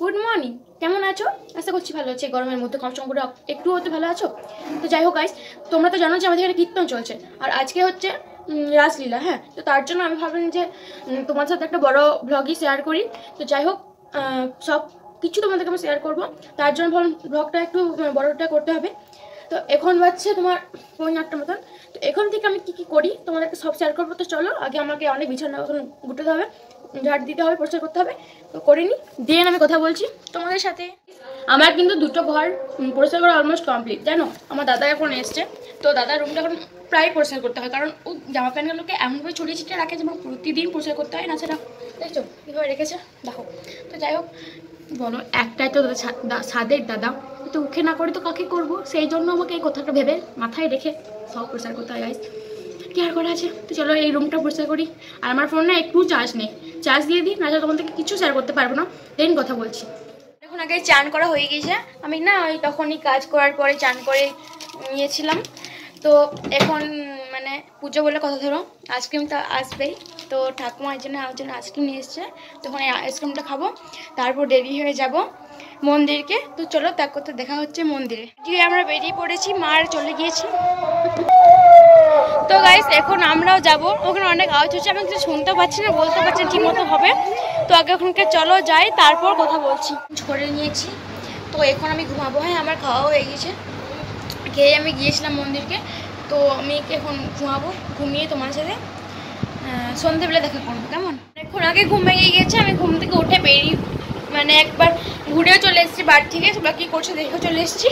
Good morning, কেমন আছো? আশা করছি ভালো আছে। গরমের মধ্যে কষ্ট করে একটু হতে ভালো আছো তো। যাই হোক গাইস, তোমরা তো জানো যে আমাদের এখানে কীর্তন চলছে, আর আজকে হচ্ছে রাসলীলা। হ্যাঁ, তো তার জন্য আমি ভাবলাম যে তোমার সাথে একটা বড় ব্লগই শেয়ার করি। তো যাই হোক, সব কিছু তোমাদেরকে আমি শেয়ার করবো, তার জন্য ভাবলাম ব্লগটা একটু বড়টা করতে হবে। তো এখন বাজছে তোমার 8টা মতন। তো এখন থেকে আমি কী কী করি তোমাদেরকে সব শেয়ার করবো। তো চলো, আগে আমাকে অনেক বিছানা এখন গুটাতে হবে, ঝাড় দিতে হবে, পরিষ্কার করতে হবে। তো করে নিই, দিয়ে আমি কথা বলছি তোমাদের সাথে। আমার কিন্তু দুটো ঘর পরিষ্কার করা অলমোস্ট কমপ্লিট। জানো, আমার দাদা এখন এসছে, তো দাদার রুমটা এখন প্রায় পরিষ্কার করতে হয়, কারণ ও জামা প্যান্টগুলোকে এমনভাবে ছড়িয়ে ছিটিয়ে রাখে যেমন প্রতিদিন পরিষ্কার করতে হয় না। সেটা দেখছো কীভাবে রেখেছে, দেখো। তো যাই হোক, বলো, একটাই তো ছাদের দাদা, তো ওকে না করে তো কাকে করবো? সেই জন্য আমাকে এই কথাটা ভেবে মাথায় রেখে সব পরিষ্কার করতে হয় গাইস। কি আর করা আছে? তো চলো এই রুমটা পরিষ্কার করি। আর আমার ফোনে একটু চার্জ নেই, চার্জ দিয়ে দিই, না তখন থেকে কিছু শেয়ার করতে পারবো না। দেন কথা বলছি। এখন আগে চান করা হয়ে গেছে, আমি না ওই তখনই কাজ করার পরে চান করে নিয়েছিলাম। তো এখন মানে পুজো বলে কথা, ধরো আইসক্রিম তো আসবেই। তো ঠাকুমা এই জন্য আইসক্রিম নিয়ে এসছে, তখন এই আইসক্রিমটা খাবো, তারপর দেরি হয়ে যাব মন্দিরকে। তো চলো ত্যাগ করতে দেখা হচ্ছে মন্দিরে। গিয়ে আমরা বেরিয়ে পড়েছি, মার চলে গিয়েছি। তো গাইস, এখন আমরাও যাব। ওখানে অনেক আওয়াজ হচ্ছে, আমি কিছু শুনতে পাচ্ছি না, বলতে পারছি ঠিক মতো হবে। তো আগে ওখানকে চলো যাই, তারপর কথা বলছি। করে নিয়েছি, তো এখন আমি ঘুমাবো। হ্যাঁ, আমার খাওয়া হয়ে গেছে, খেয়ে আমি গিয়েছিলাম মন্দিরকে। তো আমি এখন ঘুমাবো, ঘুমিয়ে তোমার সাথে সন্ধ্যেবেলা দেখা করবো, কেমন? এখন আগে ঘুম ভেঙে গিয়েছে, আমি ঘুম থেকে উঠে বেরিয়ে মানে একবার ঘুরেও চলে এসেছি বাড়ি থেকে, তোমরা কী করছো দেখেও চলে এসেছি।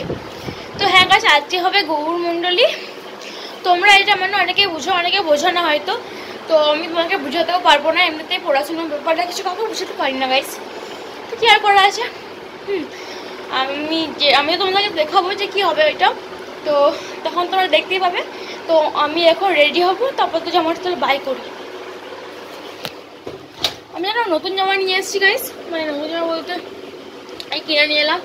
তো হ্যাঁ গাছ, আজকে হবে গৌরমণ্ডলী। তোমরা এটা মানে অনেকে বুঝো, অনেকে বোঝো না হয়তো। তো আমি তোমাকে বুঝাতেও পারবো না, এমনিতেই পড়াশোনার ব্যাপারটা কিছু কাউকে বুঝাতে পারি না গাইস। তো কী আর করা আছে, আমিও তোমাদেরকে দেখাবো যে কী হবে ওইটা। তো তখন তোমরা দেখতেই পাবে। তো আমি এখন রেডি হবো, তারপর তো জামাটা তাহলে বাই করি। আমি যেন নতুন জামা নিয়ে এসেছি গাইস, মানে নতুন জামা বলতে এই কিনে নিয়ে এলাম,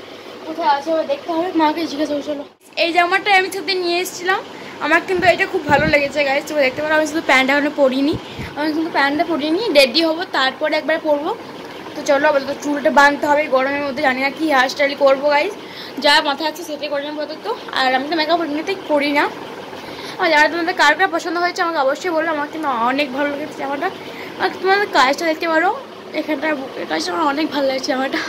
কোথায় আছে দেখতে হবে, মাকে জিজ্ঞাসা করছিল। এই জামাটা আমি সাথে নিয়ে এসেছিলাম, আমার কিন্তু এটা খুব ভালো লেগেছে গাইস। তোমরা দেখতে পারো, আমি শুধু প্যান্টটা এখনো পরিনি, আমি কিন্তু প্যান্টটা পরিনি, রেডি হবো তারপরে একবার পরবো। তো চলো, বলতো চুলটা বাঁধতে হবে গরমের মধ্যে, জানি না কি হেয়ার স্টাইল করবো গাইস, যা মাথায় আছে সেটাই করে নেবো তো। আর আমি তো মেকআপ এমনিতেই করি না। আর যারা তোমাদের কার কার পছন্দ হয়েছে আমাকে অবশ্যই বললো, আমার কিন্তু অনেক ভালো লেগেছে জামাটা। আর তোমাদের কাজটা দেখতে পারো, এখানটার কাজটা আমার অনেক ভালো লাগছে জামাটা।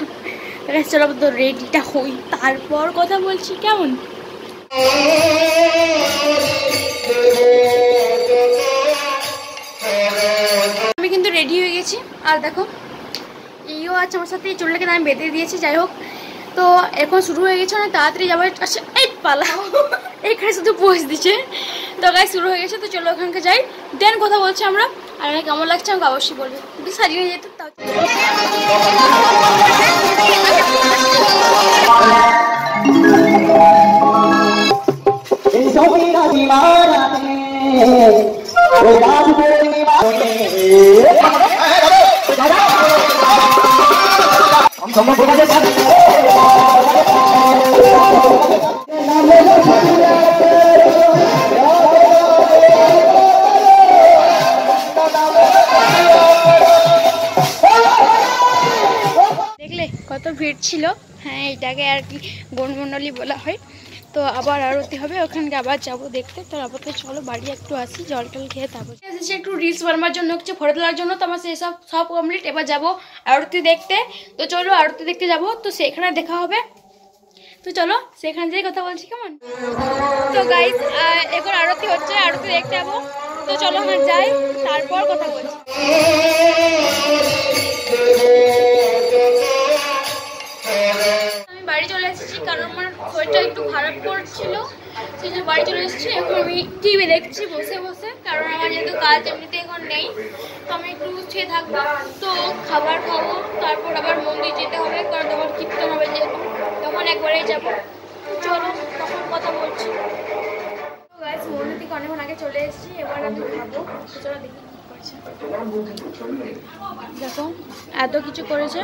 চলো তো রেডিটা হই, তারপর কথা বলছি, কেমন? আমি কিন্তু রেডি হয়ে গেছি, আর দেখো এইও আছে আমার সাথে, এই চুলটাকে আমি বেঁধে দিয়েছি। যাই হোক, তো এখন শুরু হয়ে গেছে, অনেক তাড়াতাড়ি যাবো। আচ্ছা, এই পালাও, এখানে শুধু পোজ দিচ্ছে। তো গায়ে শুরু হয়ে গেছে, তো চলো ওখানকে যাই, দেন কথা বলছি আমরা। আর আমার কেমন লাগছে আমাকে অবশ্যই বলবে, একটু সাজিয়ে যেতে তাও। দেখলে কত ভিড় ছিল। হ্যাঁ, এটাকে আর কি গৌরমণ্ডলী বলা হয়। তো আবার আরতি হবে, ওখানকে আবার যাবো দেখতে। তো আপাতত চলো বাড়ি একটু আসি, জল টল খেয়ে তারপর এসেছি একটু রিলস বানাবার জন্য, হচ্ছে ফটো তোলার জন্য। তো আমার সেসব সব কমপ্লিট, এবার যাবো আরতি দেখতে। তো চলো আরতি দেখতে যাবো, তো সেখানে দেখা হবে। তো চলো সেখানে যেয়ে কথা বলছি, কেমন? তো গাইস, এখন আরতি হচ্ছে, আরতি দেখতে যাবো। তো চলো আমরা যাই, তারপর কথা বলছি। আমি বাড়ি চলে এসেছি, কারণ আমার শরীরটা একটু খারাপ করছিল, সেই জন্য বাড়ি চলে এসেছি। এখন আমি টিভি দেখছি বসে বসে, কারণ আমার যেহেতু কাজ এমনিতে এখন নেই, তো আমি একটু শুয়ে থাকবো। তো খাবার খাবো, তারপর আবার মন্দির যেতে হবে, কারণ তখন কীর্তন হবে যেহেতু, তখন একবারেই যাবো। চলো তখন কথা বলছি। গাইস, মন্দির থেকে অনেকক্ষণ আগে চলে এসেছি, এবার আমি খাবো। চলো দেখি কি করছে। দেখো এত কিছু করেছে,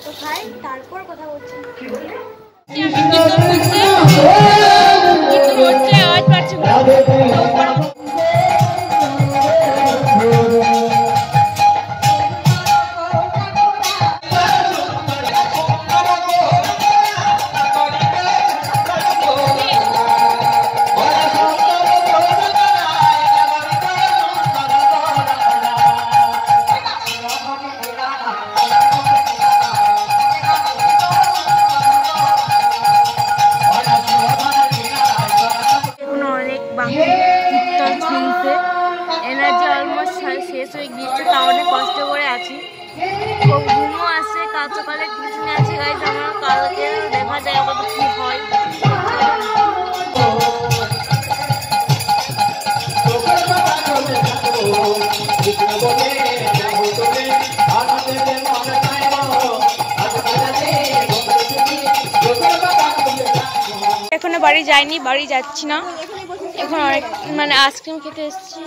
তো খাই তারপর কথা বলছি। আওয়াজ পাচ্ছি। যায় আবার কি হয়। এখনো বাড়ি যাইনি, বাড়ি যাচ্ছি না এখন, অনেক মানে আইসক্রিম খেতে এসেছি।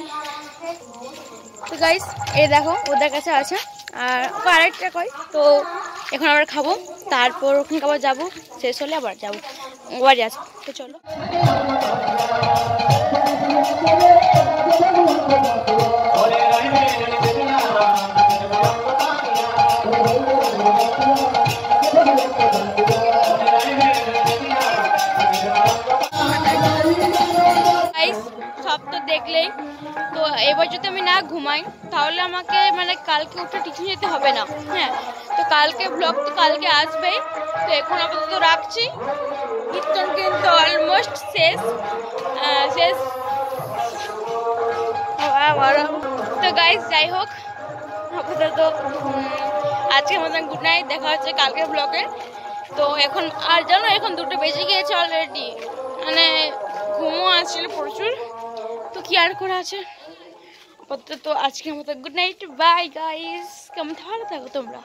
তো গাইস এই দেখো ওদের কাছে আছে আর আরেকটা কই, তো এখন আবার খাবো, তারপর ওখানে আবার যাবো, শেষ হলে আবার যাবো বাড়ি আছে। তো চলো সব তো দেখলেই, তো এবার যদি আমি না ঘুমাই তাহলে আমাকে মানে কালকে উঠে টিউশন যেতে হবে না। হ্যাঁ, তো কালকে ব্লগ তো কালকে আসবেই। তো এখন আপাতত রাখছি, কীর্তন কিন্তু অলমোস্ট শেষ শেষ। তো গাইস যাই হোক, আপাতত আজকের মতন গুড নাইট, দেখা হচ্ছে কালকের ব্লগে। তো এখন আর জানো এখন 2টা বেজে গিয়েছে অলরেডি, মানে ঘুমও আসছিল প্রচুর, তো কি আর করা আছে। আপাতত আজকের মতো গুড নাইট, বাই গাইস, কেমন ভালো থাকো তোমরা।